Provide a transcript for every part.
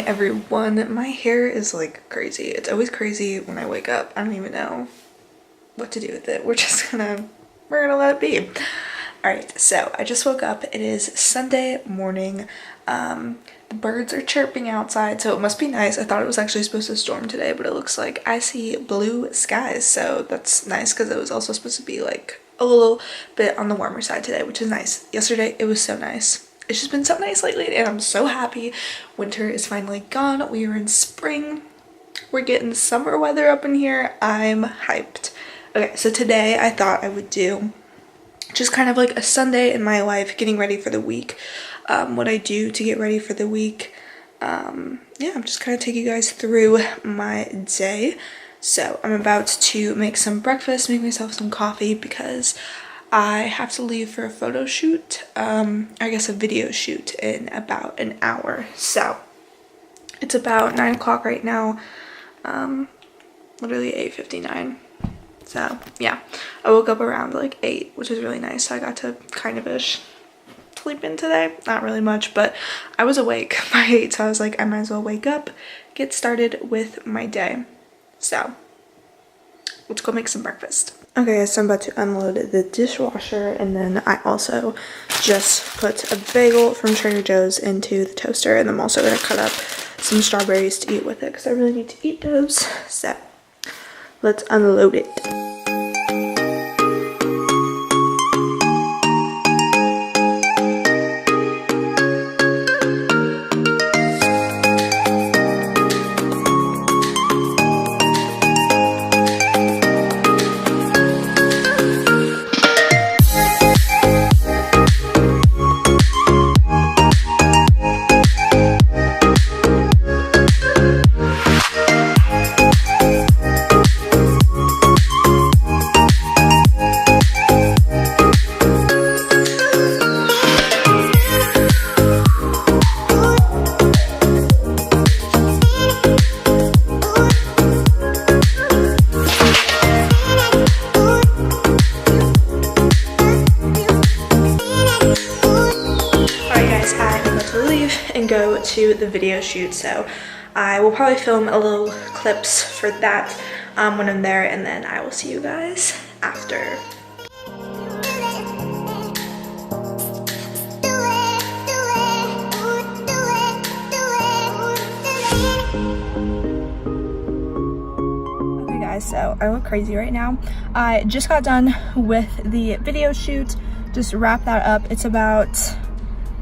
everyone. My hair is like crazy. It's always crazy when I wake up. I don't even know what to do with it. We're gonna let it be. All right, so I just woke up. It is Sunday morning. The birds are chirping outside, so it must be nice. I thought it was actually supposed to storm today, but it looks like I see blue skies, so that's nice because it was also supposed to be like a little bit on the warmer side today, which is nice. Yesterday it was so nice. It's just been so nice lately, and I'm so happy. Winter is finally gone. We are in spring. We're getting summer weather up in here. I'm hyped. Okay, so today I thought I would do just kind of like a Sunday in my life, getting ready for the week. What I do to get ready for the week. Yeah, I'm just kind of taking you guys through my day. So I'm about to make some breakfast, make myself some coffee because I have to leave for a photo shoot, I guess a video shoot in about an hour. So it's about 9 o'clock right now, literally 8:59. So yeah, I woke up around like 8, which is really nice. So I got to kind of ish sleep in today. Not really much, but I was awake by 8, so I was like, I might as well wake up, get started with my day. So let's go make some breakfast. Okay, so I'm about to unload the dishwasher, and then I also just put a bagel from Trader Joe's into the toaster, and I'm also going to cut up some strawberries to eat with it because I really need to eat those. So let's unload it. And go to the video shoot, so I will probably film a little clips for that when I'm there, and then I will see you guys after. Okay guys, so I look crazy right now. I just got done with the video shoot, just wrapped that up. It's about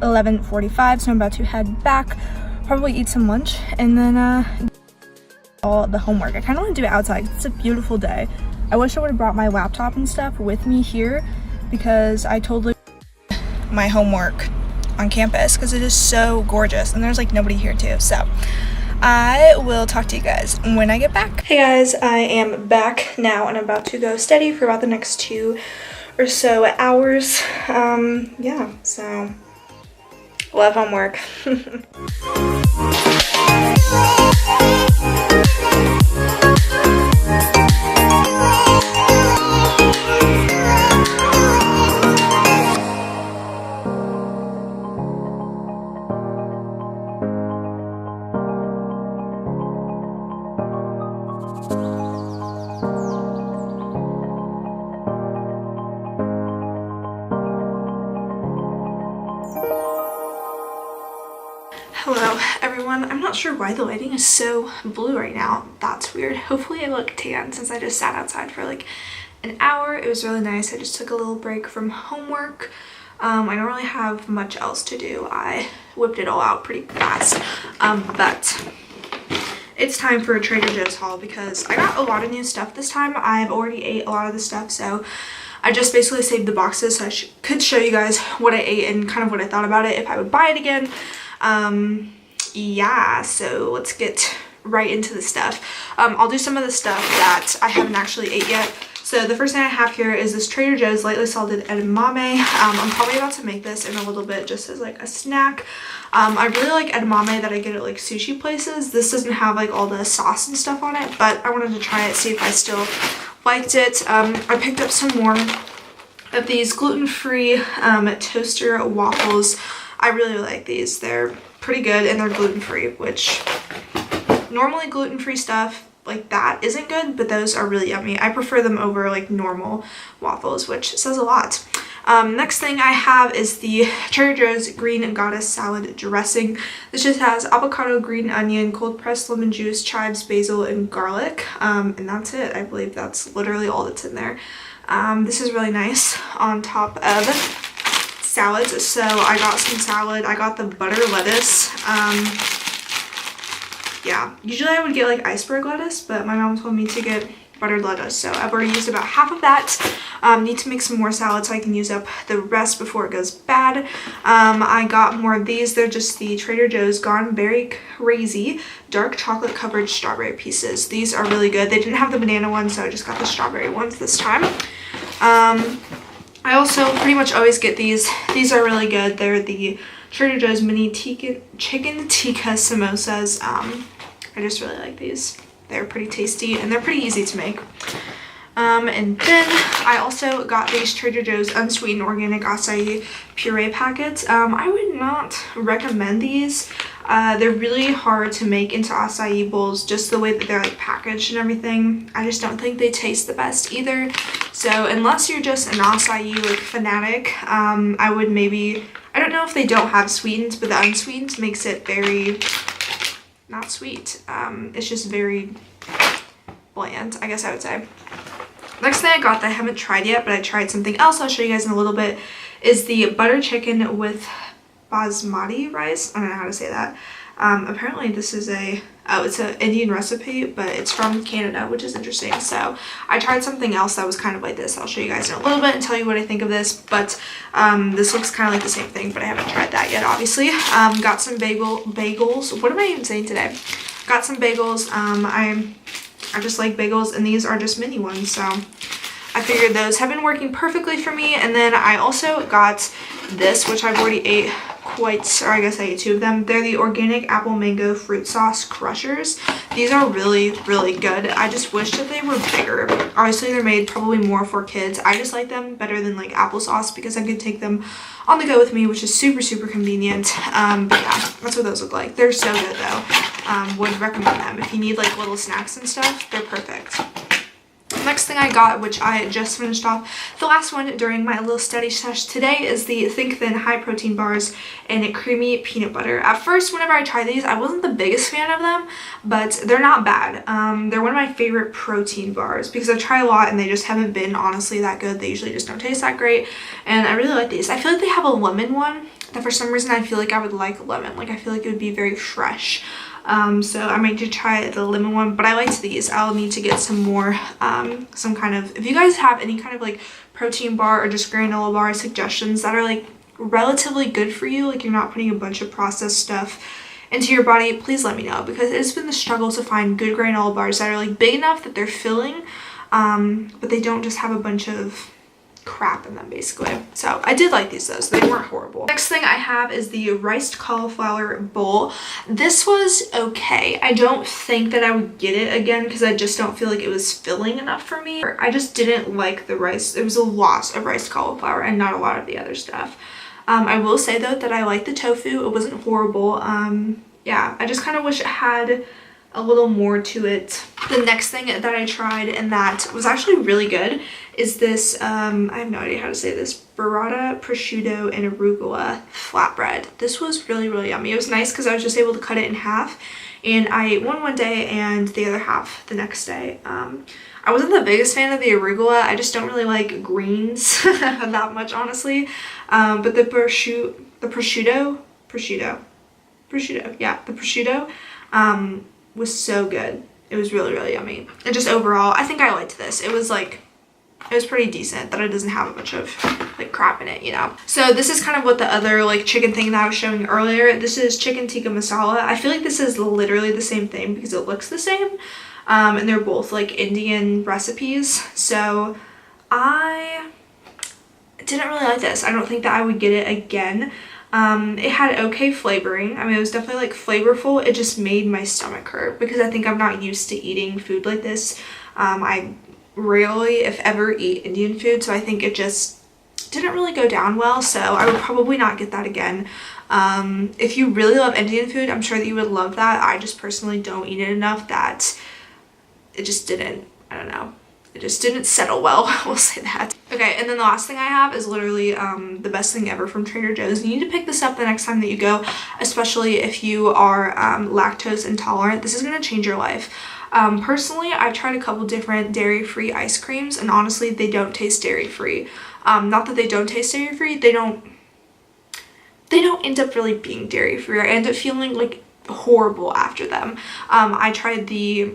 11:45, so I'm about to head back, probably eat some lunch, and then all the homework. I kind of want to do it outside. It's a beautiful day. I wish I would have brought my laptop and stuff with me here because I totally my homework on campus because it is so gorgeous, and there's like nobody here too. So I will talk to you guys when I get back. Hey guys, I am back now, and I'm about to go study for about the next 2 or so hours. Yeah, so a lot of homework. Hello everyone. I'm not sure why the lighting is so blue right now. That's weird. Hopefully I look tan since I just sat outside for like an hour. It was really nice. I just took a little break from homework. I don't really have much else to do. I whipped it all out pretty fast. But it's time for a Trader Joe's haul because I got a lot of new stuff this time. I've already ate a lot of the stuff, so I just basically saved the boxes so I could show you guys what I ate and kind of what I thought about it if I would buy it again. Yeah, so let's get right into the stuff. I'll do some of the stuff that I haven't actually ate yet. So the first thing I have here is this Trader Joe's lightly salted edamame. I'm probably about to make this in a little bit just as like a snack. I really like edamame that I get at like sushi places. This doesn't have like all the sauce and stuff on it, but I wanted to try it, see if I still liked it. I picked up some more of these gluten-free toaster waffles. I really like these. They're pretty good, and they're gluten-free, which normally gluten-free stuff like that isn't good, but those are really yummy. I prefer them over like normal waffles, which says a lot. Next thing I have is the Trader Joe's Green Goddess Salad Dressing. This just has avocado, green onion, cold pressed lemon juice, chives, basil, and garlic. And that's it. I believe that's literally all that's in there. This is really nice on top of salads. So I got some salad. I got the butter lettuce. Yeah, usually I would get like iceberg lettuce, but my mom told me to get buttered lettuce, so I've already used about half of that. Need to make some more salad so I can use up the rest before it goes bad. I got more of these. They're just the Trader Joe's Gone Berry Crazy dark chocolate covered strawberry pieces. These are really good. They didn't have the banana ones, so I just got the strawberry ones this time. I also pretty much always get these. These are really good. They're the Trader Joe's mini chicken tikka samosas. I just really like these. They're pretty tasty and they're pretty easy to make. And then I also got these Trader Joe's unsweetened organic acai puree packets. I would not recommend these. They're really hard to make into acai bowls, just the way that they're like packaged and everything. I just don't think they taste the best either. So unless you're just an acai like fanatic, I would maybe, I don't know if they don't have sweetened, but the unsweetened makes it very not sweet. It's just very bland, I guess I would say. Next thing I got that I haven't tried yet, but I tried something else I'll show you guys in a little bit, is the butter chicken with basmati rice. I don't know how to say that. Apparently this is it's an Indian recipe, but it's from Canada, which is interesting. So I tried something else that was kind of like this. I'll show you guys in a little bit and tell you what I think of this, but this looks kind of like the same thing, but I haven't tried that yet, obviously. Got some bagels. What am I even saying today? Got some bagels. I just like bagels, and these are just mini ones, so I figured those have been working perfectly for me. And then I also got this, which I've already ate or I guess I ate 2 of them. They're the organic apple mango fruit sauce crushers. These are really, really good. I just wish that they were bigger. Obviously they're made probably more for kids. I just like them better than like applesauce because I could take them on the go with me, which is super, super convenient. But yeah, that's what those look like. They're so good though. Would recommend them. If you need like little snacks and stuff, they're perfect. Next thing I got, which I just finished off, the last one during my little study sesh today, is the Think Thin high protein bars and creamy peanut butter. At first, whenever I tried these, I wasn't the biggest fan of them, but they're not bad. They're one of my favorite protein bars because I've tried a lot and they just haven't been honestly that good. They usually just don't taste that great, and I really like these. I feel like they have a lemon one that for some reason I feel like I would like lemon. Like I feel like it would be very fresh. So I might just try the lemon one, but I liked these. I'll need to get some more, some kind of, if you guys have any kind of like protein bar or just granola bar suggestions that are like relatively good for you, like you're not putting a bunch of processed stuff into your body, please let me know, because it's been the struggle to find good granola bars that are like big enough that they're filling, but they don't just have a bunch of crap in them basically. So I did like these though, so they weren't horrible. Next thing I have is the riced cauliflower bowl. This was okay. I don't think that I would get it again because I just don't feel like it was filling enough for me. I just didn't like the rice. It was a lot of riced cauliflower and not a lot of the other stuff. I will say though that I liked the tofu. It wasn't horrible. Yeah, I just kind of wish it had a little more to it. The next thing that I tried and that was actually really good is this, I have no idea how to say this, burrata, prosciutto, and arugula flatbread. This was really, really yummy. It was nice because I was just able to cut it in half, and I ate one day and the other half the next day. I wasn't the biggest fan of the arugula. I just don't really like greens that much, honestly. But the prosciutto, was so good. It was really, really yummy. And just overall, I think I liked this. It was pretty decent that it doesn't have a bunch of like crap in it, you know. So this is kind of what the other like chicken thing that I was showing earlier. This is chicken tikka masala. I feel like this is literally the same thing because it looks the same. And they're both like Indian recipes. So I didn't really like this. I don't think that I would get it again. It had okay flavoring. I mean, it was definitely like flavorful. It just made my stomach hurt because I think I'm not used to eating food like this. I rarely, if ever, eat Indian food, so I think it just didn't really go down well, so I would probably not get that again. If you really love Indian food, I'm sure that you would love that. I just personally don't eat it enough that it just didn't, I don't know, it just didn't settle well. We'll say that. Okay, and then the last thing I have is literally the best thing ever from Trader Joe's. You need to pick this up the next time that you go, especially if you are lactose intolerant. This is going to change your life. Personally, I've tried a couple different dairy-free ice creams, and honestly, they don't taste dairy-free. Not that they don't taste dairy-free, they don't end up really being dairy-free. I end up feeling like horrible after them. I tried the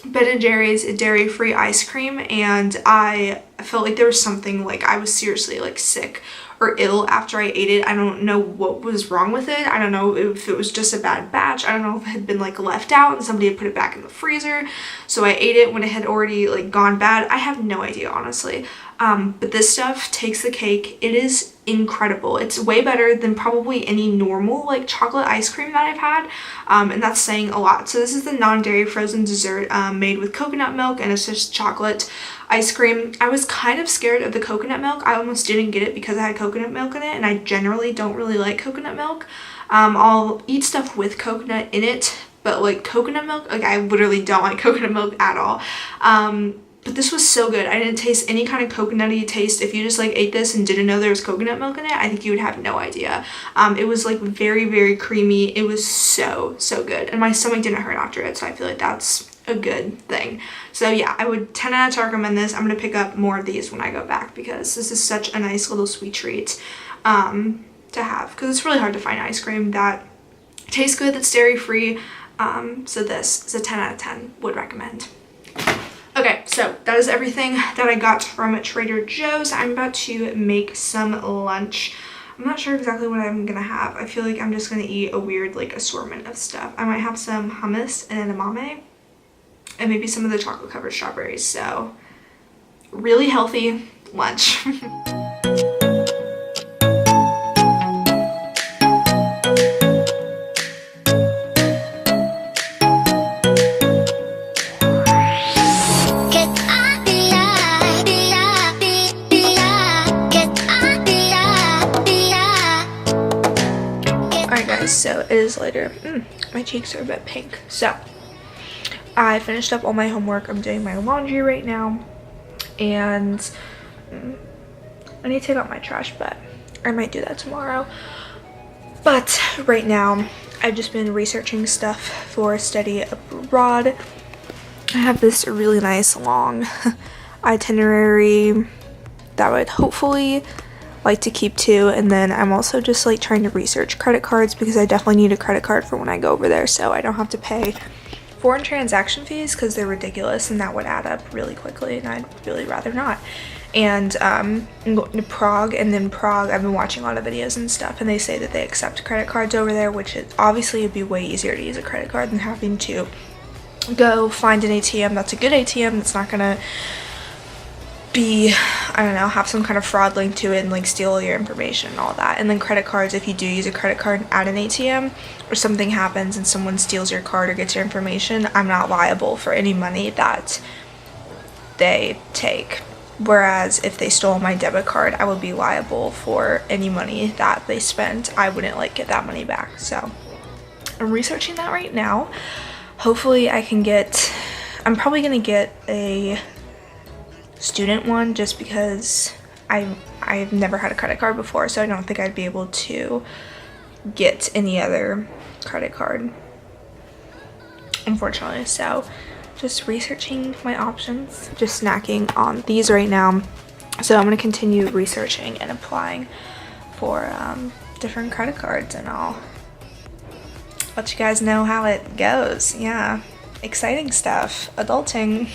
Ben & Jerry's dairy-free ice cream, and I felt like there was something, like I was seriously like sick or ill after I ate it. I don't know what was wrong with it. I don't know if it was just a bad batch. I don't know if it had been like left out and somebody had put it back in the freezer, so I ate it when it had already like gone bad. I have no idea, honestly. But this stuff takes the cake. It is incredible. It's way better than probably any normal like chocolate ice cream that I've had, and that's saying a lot. So this is the non-dairy frozen dessert made with coconut milk, and it's just chocolate ice cream. I was kind of scared of the coconut milk. I almost didn't get it because it had coconut milk in it, and I generally don't really like coconut milk. I'll eat stuff with coconut in it, but like coconut milk, like I literally don't like coconut milk at all. But this was so good. I didn't taste any kind of coconutty taste. If you just like ate this and didn't know there was coconut milk in it, I think you would have no idea. It was like very, very creamy. It was so, so good. And my stomach didn't hurt after it, so I feel like that's a good thing. So yeah, I would 10 out of 10 recommend this. I'm going to pick up more of these when I go back because this is such a nice little sweet treat to have, because it's really hard to find ice cream that tastes good, that's dairy-free. So this is a 10 out of 10. Would recommend. Okay, so that is everything that I got from Trader Joe's. I'm about to make some lunch. I'm not sure exactly what I'm gonna have. I feel like I'm just gonna eat a weird like assortment of stuff. I might have some hummus and edamame and maybe some of the chocolate covered strawberries. So really healthy lunch. So it is later. My cheeks are a bit pink. So I finished up all my homework. I'm doing my laundry right now, and I need to take out my trash, but I might do that tomorrow. But right now I've just been researching stuff for study abroad. I have this really nice long itinerary that I would hopefully like to keep to, and then I'm also just like trying to research credit cards because I definitely need a credit card for when I go over there, so I don't have to pay foreign transaction fees because they're ridiculous and that would add up really quickly, and I'd really rather not. And I'm going to Prague, and then Prague, I've been watching a lot of videos and stuff, and they say that they accept credit cards over there, which is obviously it'd be way easier to use a credit card than having to go find an ATM that's a good ATM that's not gonna be, I don't know, have some kind of fraud link to it and like steal all your information and all that. And then credit cards, if you do use a credit card at an ATM or something happens and someone steals your card or gets your information, I'm not liable for any money that they take. Whereas if they stole my debit card, I would be liable for any money that they spent. I wouldn't like get that money back. So I'm researching that right now. Hopefully I can get, I'm probably gonna get a student one just because I've never had a credit card before, so I don't think I'd be able to get any other credit card, unfortunately. So just researching my options, just snacking on these right now. So I'm going to continue researching and applying for different credit cards, and I'll let you guys know how it goes. Yeah, exciting stuff, adulting.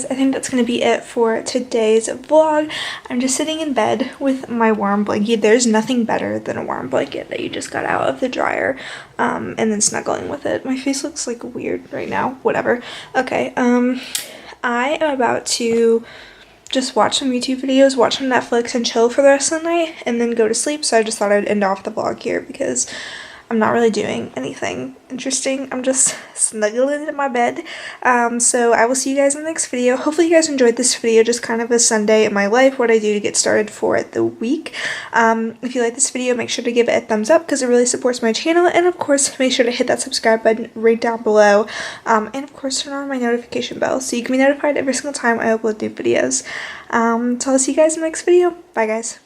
I think that's going to be it for today's vlog. I'm just sitting in bed with my warm blanket. There's nothing better than a warm blanket that you just got out of the dryer and then snuggling with it. My face looks like weird right now. Whatever. Okay, I am about to just watch some YouTube videos, watch some Netflix, and chill for the rest of the night, and then go to sleep. So I just thought I'd end off the vlog here because I'm not really doing anything interesting. I'm just snuggling in my bed. So I will see you guys in the next video. Hopefully you guys enjoyed this video, just kind of a Sunday in my life, what I do to get started for the week. If you like this video, make sure to give it a thumbs up because it really supports my channel. And of course, make sure to hit that subscribe button right down below. And of course, turn on my notification bell so you can be notified every single time I upload new videos. So I'll see you guys in the next video. Bye guys.